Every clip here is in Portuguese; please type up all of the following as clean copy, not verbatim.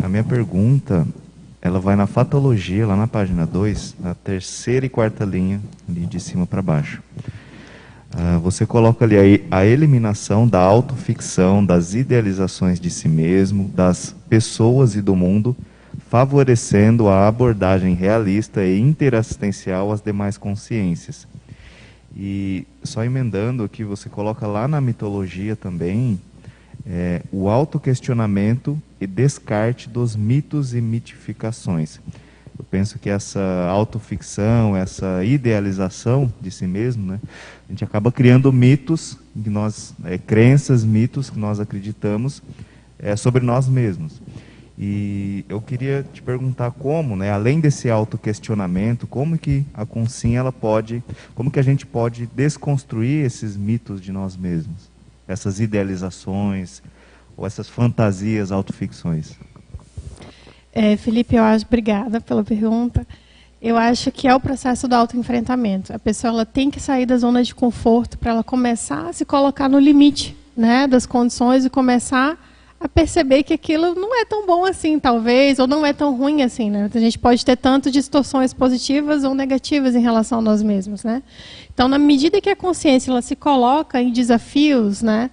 A minha pergunta, ela vai na fatologia, lá na página 2, na terceira e quarta linha, ali de cima para baixo. Você coloca ali a eliminação da autoficção, das idealizações de si mesmo, das pessoas e do mundo, favorecendo a abordagem realista e interassistencial às demais consciências. E só emendando aqui, você coloca lá na mitologia também o autoquestionamento e descarte dos mitos e mitificações. Eu penso que essa autoficção, essa idealização de si mesmo, né, a gente acaba criando mitos, que nós, crenças, mitos que nós acreditamos sobre nós mesmos. E eu queria te perguntar como, né, além desse autoquestionamento, como que a consciência como que a gente pode desconstruir esses mitos de nós mesmos, essas idealizações ou essas fantasias, autoficções? Felipe, obrigada pela pergunta. Eu acho que é o processo do autoenfrentamento. A pessoa ela tem que sair da zona de conforto para ela começar a se colocar no limite, né, das condições e começar a perceber que aquilo não é tão bom assim, talvez, ou não é tão ruim assim, né? A gente pode ter tanto distorções positivas ou negativas em relação a nós mesmos, né? Então, na medida que a consciência ela se coloca em desafios, né,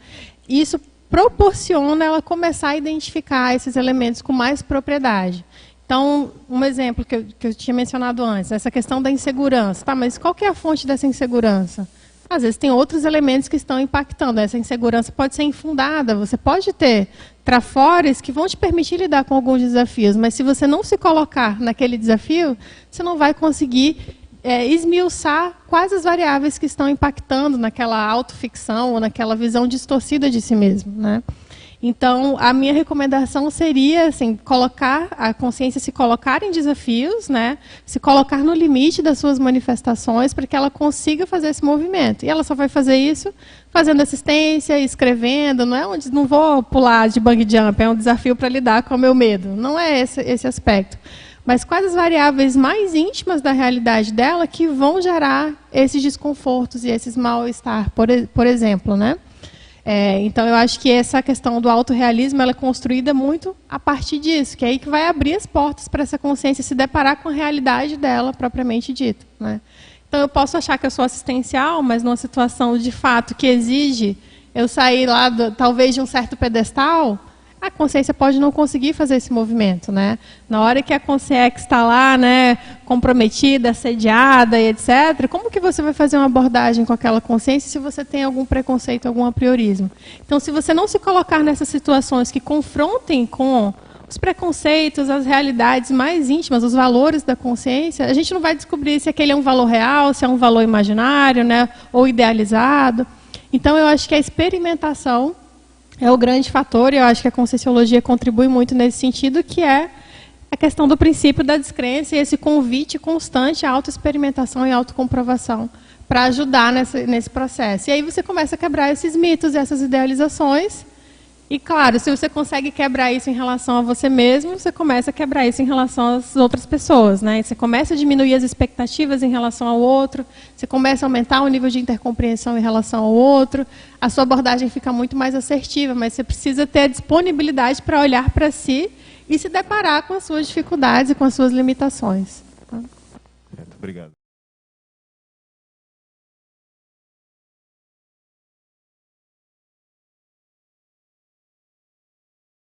isso proporciona ela começar a identificar esses elementos com mais propriedade. Então, um exemplo que eu tinha mencionado antes, essa questão da insegurança. Tá, mas qual que é a fonte dessa insegurança? Às vezes tem outros elementos que estão impactando. Essa insegurança pode ser infundada. Você pode ter trafores que vão te permitir lidar com alguns desafios, mas se você não se colocar naquele desafio, você não vai conseguir esmiuçar quais as variáveis que estão impactando naquela autoficção ou naquela visão distorcida de si mesmo, né? Então, a minha recomendação seria assim, colocar a consciência, se colocar em desafios, né? Se colocar no limite das suas manifestações para que ela consiga fazer esse movimento. E ela só vai fazer isso fazendo assistência, escrevendo, não vou pular de bungee jump, é um desafio para lidar com o meu medo. Não é esse aspecto. Mas quais as variáveis mais íntimas da realidade dela que vão gerar esses desconfortos e esses mal-estar, por exemplo, né? Então, eu acho que essa questão do autorrealismo ela é construída muito a partir disso, que é aí que vai abrir as portas para essa consciência se deparar com a realidade dela, propriamente dita, né? Então, eu posso achar que eu sou assistencial, mas numa situação de fato que exige eu sair lá, talvez, de um certo pedestal, a consciência pode não conseguir fazer esse movimento, né? Na hora que a consciência está lá, né, comprometida, assediada e etc., como que você vai fazer uma abordagem com aquela consciência se você tem algum preconceito, algum apriorismo? Então, se você não se colocar nessas situações que confrontem com os preconceitos, as realidades mais íntimas, os valores da consciência, a gente não vai descobrir se aquele é um valor real, se é um valor imaginário, né, ou idealizado. Então, eu acho que a experimentação é o grande fator, e eu acho que a Conscienciologia contribui muito nesse sentido, que é a questão do princípio da descrença e esse convite constante à autoexperimentação e autocomprovação para ajudar nesse processo. E aí você começa a quebrar esses mitos, essas idealizações, e claro, se você consegue quebrar isso em relação a você mesmo, você começa a quebrar isso em relação às outras pessoas, né? Você começa a diminuir as expectativas em relação ao outro, você começa a aumentar o nível de intercompreensão em relação ao outro, a sua abordagem fica muito mais assertiva, mas você precisa ter a disponibilidade para olhar para si e se deparar com as suas dificuldades e com as suas limitações. Muito obrigado.